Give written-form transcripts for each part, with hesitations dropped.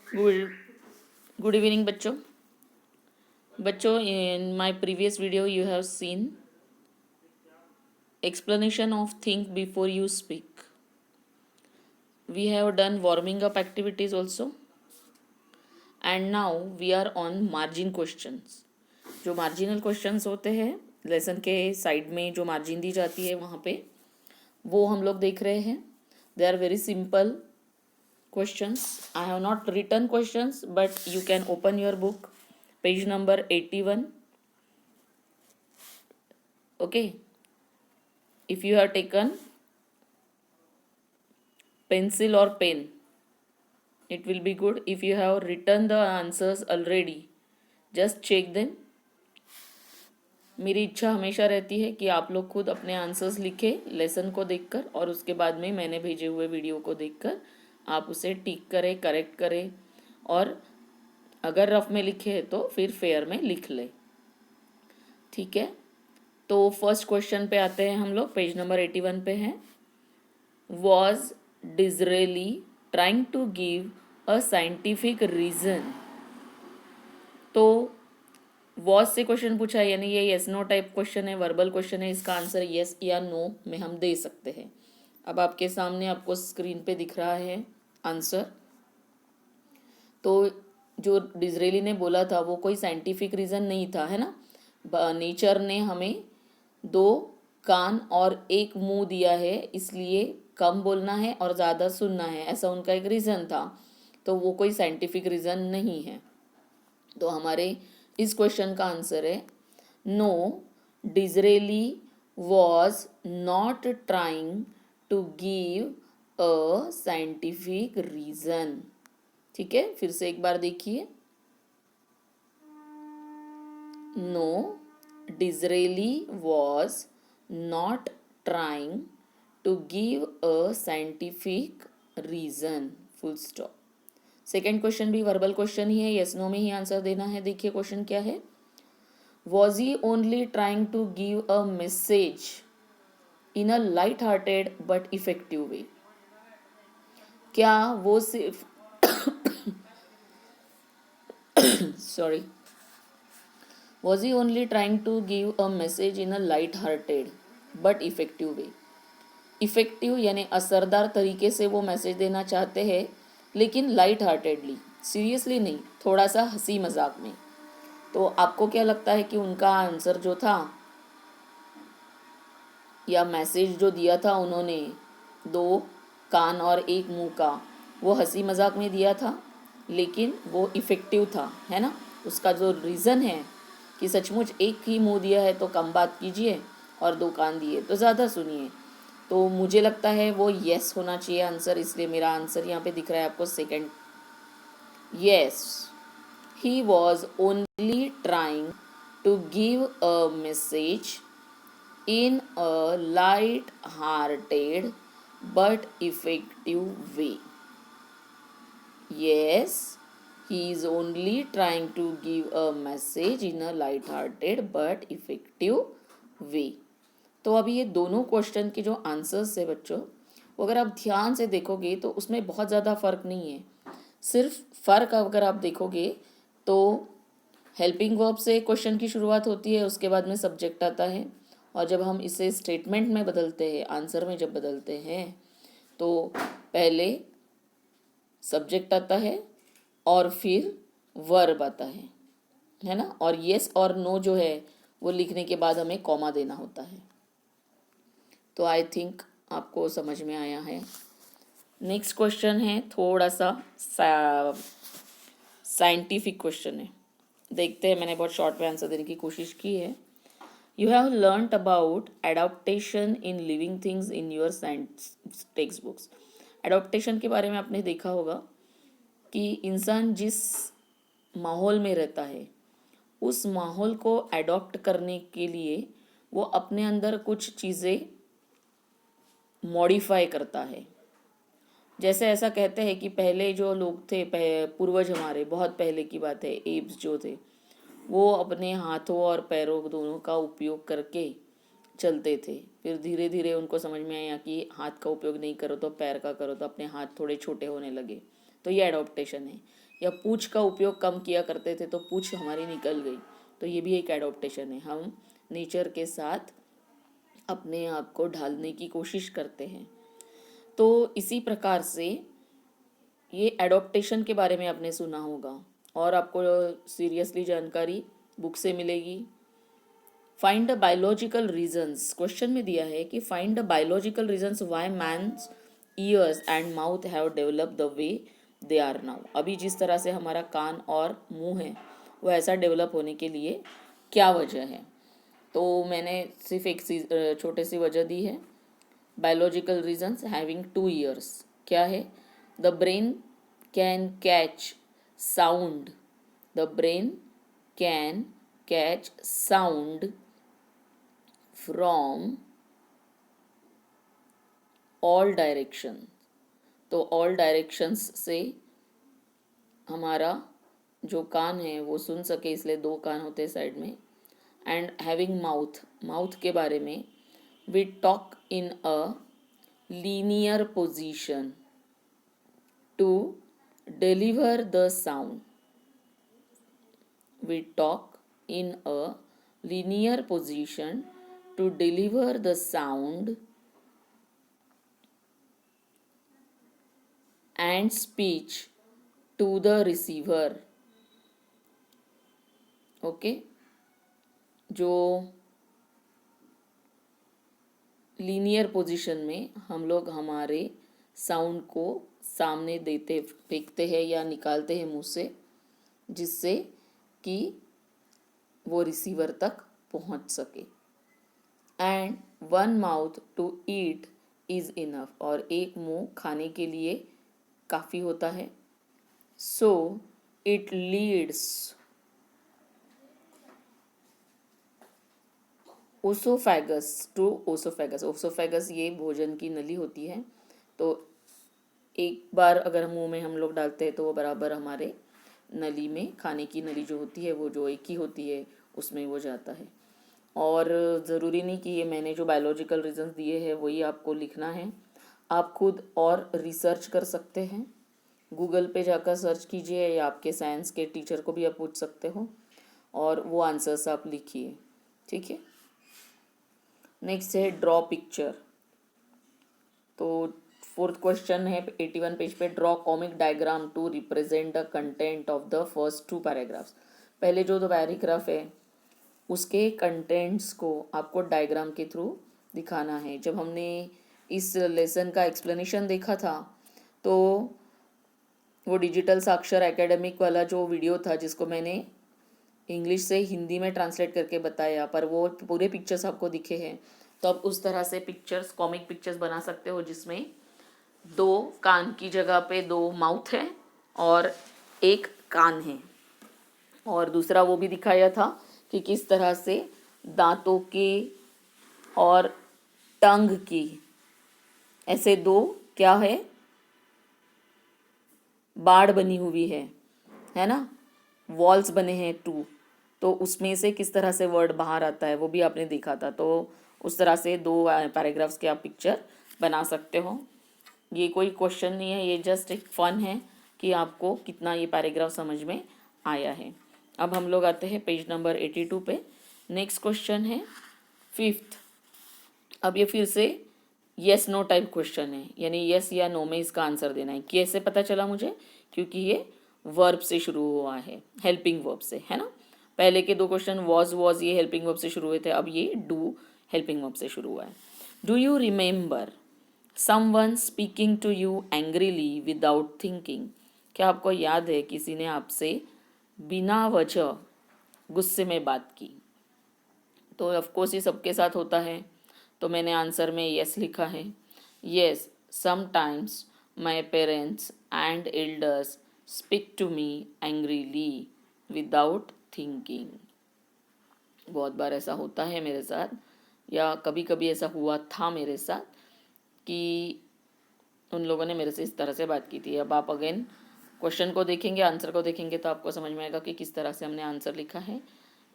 Good good evening बच्चों। In my previous video you have seen explanation of think before you speak. We have done warming up activities also, and now we are on margin questions. जो marginal questions होते हैं lesson के side में, जो margin दी जाती है वहाँ पे, वो हम लोग देख रहे हैं. They are very simple questions. I have not written questions, but you can open your book, page number 81. Okay, if you have taken pencil or pen, it will be good. If you have written the answers already, just check them. मेरी इच्छा हमेशा रहती है कि आप लोग खुद अपने आंसर्स लिखें लेसन को देखकर, और उसके बाद में मैंने भेजे हुए वीडियो को देखकर आप उसे टिक करें, करेक्ट करें, और अगर रफ में लिखे हैं तो फिर फेयर में लिख लें. ठीक है, तो फर्स्ट क्वेश्चन पे आते हैं हम लोग. पेज नंबर 81 पे हैं. Was Disraeli trying to give a scientific reason. तो वॉज से क्वेश्चन पूछा है, यानी ये येस नो टाइप क्वेश्चन है, वर्बल क्वेश्चन है. इसका आंसर येस या नो में हम दे सकते हैं. अब आपके सामने आपको स्क्रीन पे दिख रहा है आंसर. तो जो डिजरेली ने बोला था वो कोई साइंटिफिक रीज़न नहीं था, है ना. नेचर ने हमें 2 कान और 1 मुंह दिया है, इसलिए कम बोलना है और ज़्यादा सुनना है, ऐसा उनका एक रीज़न था. तो वो कोई साइंटिफिक रीज़न नहीं है. तो हमारे इस क्वेश्चन का आंसर है no, Disraeli was not trying to give a scientific reason. ठीक है, फिर से एक बार देखिए. No, Disraeli was not trying to give a scientific reason, full stop. Second question भी वर्बल क्वेश्चन ही है, यस नो में ही आंसर देना है. देखिए क्वेश्चन क्या है. Was he only trying to give a message in a light hearted but effective way. क्या वो सिर्फ sorry, was he only trying to give a message in a light hearted but effective way. Effective यानी असरदार तरीके से वो message देना चाहते हैं, लेकिन लाइट हार्टेडली, सीरियसली नहीं, थोड़ा सा हंसी मजाक में. तो आपको क्या लगता है कि उनका आंसर जो था या मैसेज जो दिया था उन्होंने 2 कान और 1 मुंह का, वो हंसी मजाक में दिया था, लेकिन वो इफ़ेक्टिव था, है ना. उसका जो रीज़न है कि सचमुच 1 ही मुंह दिया है तो कम बात कीजिए, और 2 कान दिए तो ज़्यादा सुनिए. तो मुझे लगता है वो येस होना चाहिए आंसर, इसलिए मेरा आंसर यहाँ पे दिख रहा है आपको second. Yes, he was only trying to give a message in a light-hearted but effective way. Yes, he is only trying to give a message in a light-hearted but effective way. तो अभी ये दोनों question के जो answers है बच्चों, वो अगर आप ध्यान से देखोगे तो उसमें बहुत ज़्यादा फ़र्क नहीं है. सिर्फ फ़र्क अगर आप देखोगे तो हेल्पिंग वर्ब से क्वेश्चन की शुरुआत होती है, उसके बाद में सब्जेक्ट आता है, और जब हम इसे स्टेटमेंट में बदलते हैं, आंसर में जब बदलते हैं, तो पहले सब्जेक्ट आता है और फिर वर्ब आता है ना. और येस और नो जो है वो लिखने के बाद हमें कॉमा देना होता है. तो आई थिंक आपको समझ में आया है. नेक्स्ट क्वेश्चन है थोड़ा सा साइंटिफिक क्वेश्चन है, देखते हैं. मैंने बहुत शॉर्ट में आंसर देने की कोशिश की है. You have learnt about adaptation in living things in your science textbooks. Adaptation के बारे में आपने देखा होगा कि इंसान जिस माहौल में रहता है उस माहौल को अडॉप्ट करने के लिए वो अपने अंदर कुछ चीज़ें मॉडिफाई करता है. जैसे ऐसा कहते हैं कि पहले जो लोग थे, पूर्वज हमारे, बहुत पहले की बात है, एप्स जो थे, वो अपने हाथों और पैरों दोनों का उपयोग करके चलते थे. फिर धीरे धीरे उनको समझ में आया कि हाथ का उपयोग नहीं करो तो पैर का करो, तो अपने हाथ थोड़े छोटे होने लगे, तो ये एडॉप्टेशन है। या पूछ का उपयोग कम किया करते थे तो पूछ हमारी निकल गई, तो ये भी एक एडॉप्टेशन है। हम नेचर के साथ अपने आप को ढालने की कोशिश करते हैं। तो इसी प्रकार से ये एडॉप्टेशन के बारे में आपने सुना होगा, और आपको सीरियसली जानकारी बुक से मिलेगी। Find the biological reasons, question में दिया है कि find the biological reasons why man's ears and mouth have developed the way they are now. अभी जिस तरह से हमारा कान और मुंह है वो ऐसा डेवलप होने के लिए क्या वजह है। तो मैंने सिर्फ एक छोटे सी वजह दी है। बायोलॉजिकल रीजंस हैविंग 2 ईयर्स क्या है? The brain can catch sound, the brain can catch sound from all direction. तो ऑल डायरेक्शंस से हमारा जो कान है वो सुन सके, इसलिए 2 कान होते हैं साइड में। एंड हैविंग माउथ, माउथ के बारे में, we talk in a linear position to deliver the sound, we talk in a linear position to deliver the sound and speech to the receiver। Okay, जो linear position में हम लोग हमारे sound को सामने देते फेंकते हैं या निकालते हैं मुंह से, जिससे कि वो रिसीवर तक पहुंच सके। And 1 mouth to eat is enough, और एक मुंह खाने के लिए काफ़ी होता है। So it leads oesophagus to oesophagus. Oesophagus ये भोजन की नली होती है, तो एक बार अगर मुंह में हम लोग डालते हैं तो वो बराबर हमारे नली में, खाने की नली जो होती है वो जो एक ही होती है उसमें वो जाता है। और ज़रूरी नहीं कि ये मैंने जो बायोलॉजिकल रीजंस दिए हैं वही आपको लिखना है, आप खुद और रिसर्च कर सकते हैं। गूगल पे जाकर सर्च कीजिए, या आपके साइंस के टीचर को भी आप पूछ सकते हो और वो आंसर्स आप लिखिए, ठीक है। नेक्स्ट है ड्रॉ पिक्चर। तो 4th क्वेश्चन है 81 पेज पे, draw comic diagram to represent the content of the first 2 paragraphs. पहले जो 2 पैराग्राफ है उसके कंटेंट्स को आपको डायग्राम के थ्रू दिखाना है। जब हमने इस लेसन का एक्सप्लेनेशन देखा था तो वो डिजिटल साक्षर एकेडमिक वाला जो वीडियो था जिसको मैंने इंग्लिश से हिंदी में ट्रांसलेट करके बताया, पर वो पूरे पिक्चर्स आपको दिखे हैं, तो आप उस तरह से पिक्चर्स, कॉमिक पिक्चर्स बना सकते हो जिसमें 2 कान की जगह पे 2 माउथ है और 1 कान है। और दूसरा वो भी दिखाया था कि किस तरह से दांतों की और टंग की ऐसे 2 क्या है, बाड़ बनी हुई है ना, वॉल्स बने हैं 2, तो उसमें से किस तरह से वर्ड बाहर आता है वो भी आपने देखा था। तो उस तरह से 2 पैराग्राफ्स के आप पिक्चर बना सकते हो। ये कोई क्वेश्चन नहीं है, ये जस्ट एक फन है कि आपको कितना ये पैराग्राफ समझ में आया है। अब हम लोग आते हैं पेज नंबर 82 पे। नेक्स्ट क्वेश्चन है 5th। अब ये फिर से येस नो टाइप क्वेश्चन है, यानी येस या नो में इसका आंसर देना है। कैसे पता चला मुझे? क्योंकि ये वर्ब से शुरू हुआ है, हेल्पिंग वर्ब से, है ना। पहले के 2 क्वेश्चन वॉज ये हेल्पिंग वर्ब से शुरू हुए थे, अब ये डू हेल्पिंग वर्ब से शुरू हुआ है। Do you remember someone speaking to you angrily without thinking. क्या आपको याद है किसी ने आपसे बिना वजह गुस्से में बात की? तो ऑफकोर्स ये सबके साथ होता है, तो मैंने आंसर में यस लिखा है। Yes, sometimes my parents and elders speak to me angrily without thinking. बहुत बार ऐसा होता है मेरे साथ, या कभी कभी ऐसा हुआ था मेरे साथ कि उन लोगों ने मेरे से इस तरह से बात की थी। अब आप अगेन क्वेश्चन को देखेंगे, आंसर को देखेंगे तो आपको समझ में आएगा कि किस तरह से हमने आंसर लिखा है।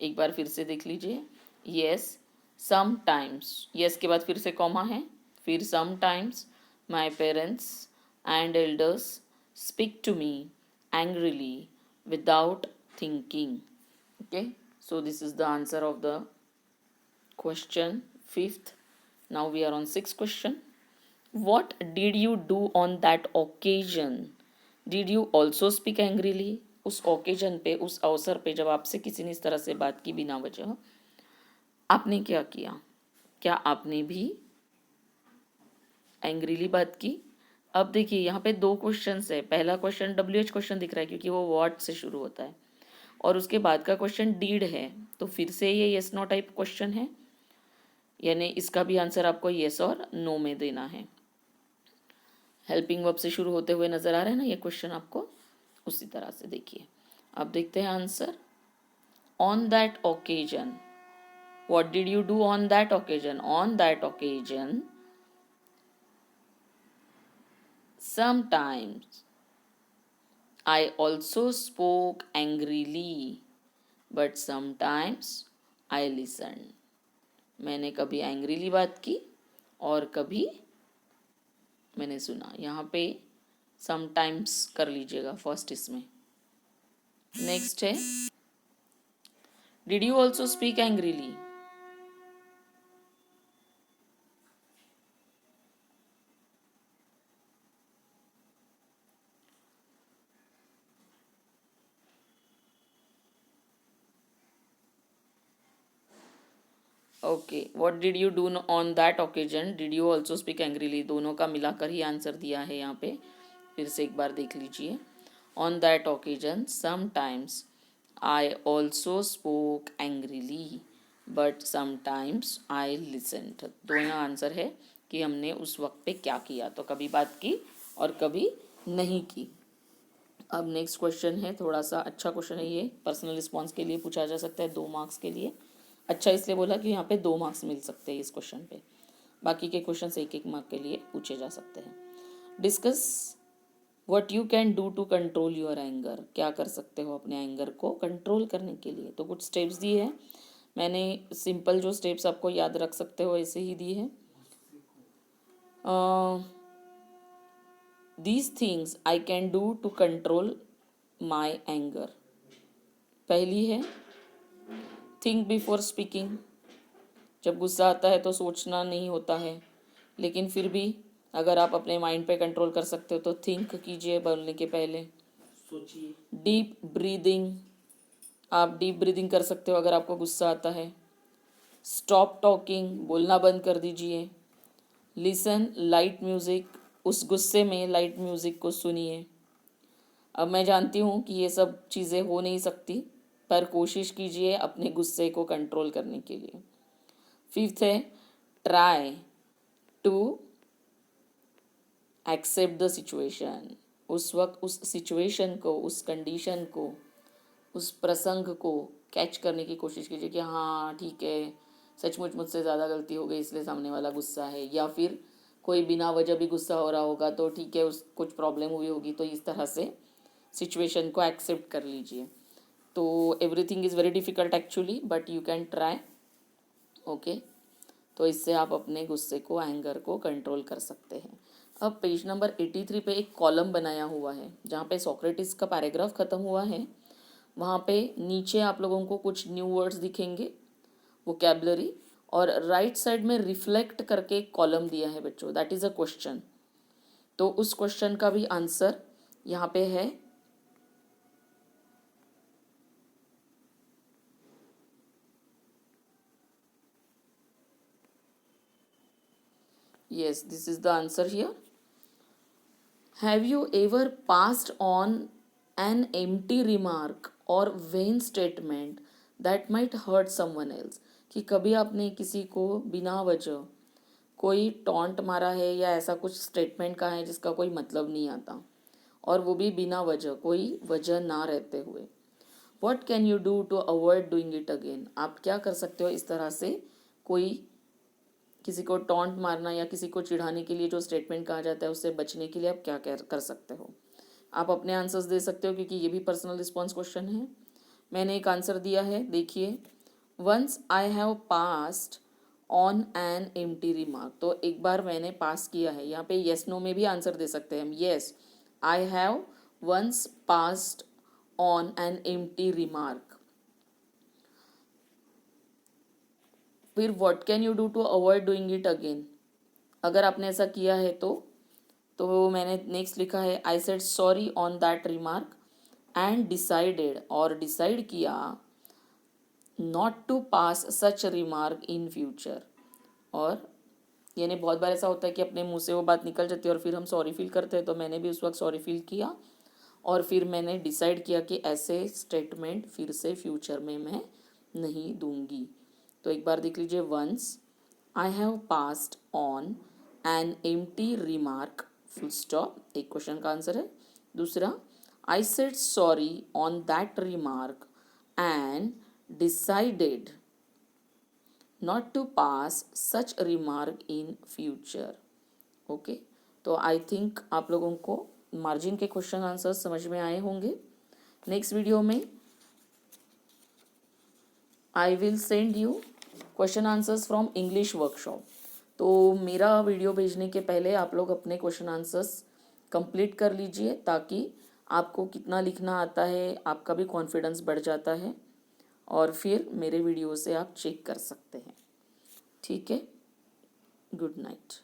एक बार फिर से देख लीजिए। यस समटाइम्स, यस के बाद फिर से कॉमा है, फिर sometimes my parents and elders speak to me angrily without thinking. Okay, so this is the answer of the question 5th. Now we are on 6th question. What did you do on that occasion? Did you also speak angrily? उस occasion पे, उस अवसर पे जब आपसे किसी ने इस तरह से बात की बिना वजह, आपने क्या किया? क्या आपने भी एंग्रीली बात की? अब देखिए यहाँ पे 2 क्वेश्चंस है. पहला क्वेश्चन WH क्वेश्चन दिख रहा है क्योंकि वो व्हाट से शुरू होता है, और उसके बाद का क्वेश्चन डीड है, तो फिर से ये यस नो टाइप क्वेश्चन है, यानी इसका भी आंसर आपको यस और नो में देना है. हेल्पिंग वर्ब से शुरू होते हुए नजर आ रहा है ना ये क्वेश्चन आपको, उसी तरह से देखिए. अब देखते हैं answer. On that occasion, what did you do on that occasion? On that occasion sometimes I also spoke angrily, but sometimes I listened. मैंने कभी एंग्रीली बात की और कभी मैंने सुना. यहाँ पे समटाइम्स कर लीजिएगा फर्स्ट इसमें. नेक्स्ट है, did you also speak angrily? Okay, what did you do on that occasion? Did you also speak angrily? दोनों का मिलाकर ही आंसर दिया है यहाँ पे. फिर से एक बार देख लीजिए. On that occasion sometimes I also spoke angrily, but sometimes I listened. दोनों आंसर है कि हमने उस वक्त पे क्या किया, तो कभी बात की और कभी नहीं की. अब नेक्स्ट क्वेश्चन है, थोड़ा सा अच्छा क्वेश्चन है ये, पर्सनल रिस्पॉन्स के लिए पूछा जा सकता है 2 मार्क्स के लिए. अच्छा इसलिए बोला कि यहाँ पे 2 मार्क्स मिल सकते हैं इस क्वेश्चन पे, बाकी के क्वेश्चन 1-1 मार्क के लिए पूछे जा सकते हैं. Discuss what you can do to control your anger. क्या कर सकते हो अपने एंगर को कंट्रोल करने के लिए? तो कुछ स्टेप्स दिए हैं मैंने, सिंपल जो स्टेप्स आपको याद रख सकते हो ऐसे ही दिए हैं. These things I can do to control my anger. पहली है थिंक बिफोर स्पीकिंग. जब गुस्सा आता है तो सोचना नहीं होता है, लेकिन फिर भी अगर आप अपने माइंड पे कंट्रोल कर सकते हो तो थिंक कीजिए बोलने के पहले. सोचिए. डीप ब्रीदिंग, आप डीप ब्रीदिंग कर सकते हो अगर आपको गुस्सा आता है. स्टॉप टॉकिंग, बोलना बंद कर दीजिए. लिसन लाइट म्यूज़िक, उस गुस्से में लाइट म्यूज़िक को सुनिए. अब मैं जानती हूँ कि ये सब चीज़ें हो नहीं सकती, पर कोशिश कीजिए अपने गुस्से को कंट्रोल करने के लिए. 5th है, try to accept the situation. उस वक्त उस सिचुएशन को, उस कंडीशन को, उस प्रसंग को कैच करने की कोशिश कीजिए कि हाँ ठीक है, सचमुच मुझसे ज़्यादा गलती हो गई इसलिए सामने वाला गुस्सा है, या फिर कोई बिना वजह भी गुस्सा हो रहा होगा तो ठीक है, उस कुछ प्रॉब्लम हुई होगी, तो इस तरह से सिचुएशन को एक्सेप्ट कर लीजिए. तो everything is very difficult actually, but you can try. Okay, तो इससे आप अपने गुस्से को, एंगर को कंट्रोल कर सकते हैं. अब पेज नंबर 83 पे एक कॉलम बनाया हुआ है जहाँ पे सोक्रेटिस का पैराग्राफ ख़त्म हुआ है. वहाँ पे नीचे आप लोगों को कुछ न्यू वर्ड्स दिखेंगे, वोकैबुलरी, और राइट साइड में रिफ्लेक्ट करके एक कॉलम दिया है बच्चों, दैट इज़ अ क्वेश्चन. तो उस क्वेश्चन का भी आंसर यहाँ पे है. Yes, this is the answer here. Have you ever passed on an empty remark or vain statement that might hurt someone else? कि कभी आपने किसी को बिना वजह कोई टॉन्ट मारा है या ऐसा कुछ स्टेटमेंट कहा है जिसका कोई मतलब नहीं आता, और वो भी बिना वजह, कोई वजह ना रहते हुए. What can you do to avoid doing it again? आप क्या कर सकते हो इस तरह से कोई किसी को टॉन्ट मारना या किसी को चिढ़ाने के लिए जो स्टेटमेंट कहा जाता है उससे बचने के लिए आप क्या कर सकते हो? आप अपने आंसर्स दे सकते हो क्योंकि ये भी पर्सनल रिस्पॉन्स क्वेश्चन है. मैंने एक आंसर दिया है, देखिए. Once I have passed on an empty remark. तो एक बार मैंने पास किया है, यहाँ पे येस नो में भी आंसर दे सकते हैं हम. Yes, I have once passed on an empty remark. फिर what can you do to avoid doing it again, अगर आपने ऐसा किया है तो मैंने नेक्स्ट लिखा है I said sorry on that remark and decided, और डिसाइड किया not to pass such remark in future. और यानी बहुत बार ऐसा होता है कि अपने मुंह से वो बात निकल जाती है और फिर हम सॉरी फील करते हैं, तो मैंने भी उस वक्त सॉरी फील किया और फिर मैंने डिसाइड किया कि ऐसे स्टेटमेंट फिर से फ्यूचर में मैं नहीं दूंगी। तो एक बार देख लीजिए, once I have passed on an empty remark, full stop, एक क्वेश्चन का आंसर है। दूसरा, I said sorry on that remark and decided not to pass such remark in future. Okay, तो आई थिंक आप लोगों को मार्जिन के question answer समझ में आए होंगे। नेक्स्ट वीडियो में I will send you question answers from English workshop. तो मेरा वीडियो भेजने के पहले आप लोग अपने क्वेश्चन आंसर्स कंप्लीट कर लीजिए, ताकि आपको कितना लिखना आता है आपका भी कॉन्फिडेंस बढ़ जाता है, और फिर मेरे वीडियो से आप चेक कर सकते हैं। ठीक है, गुड नाइट।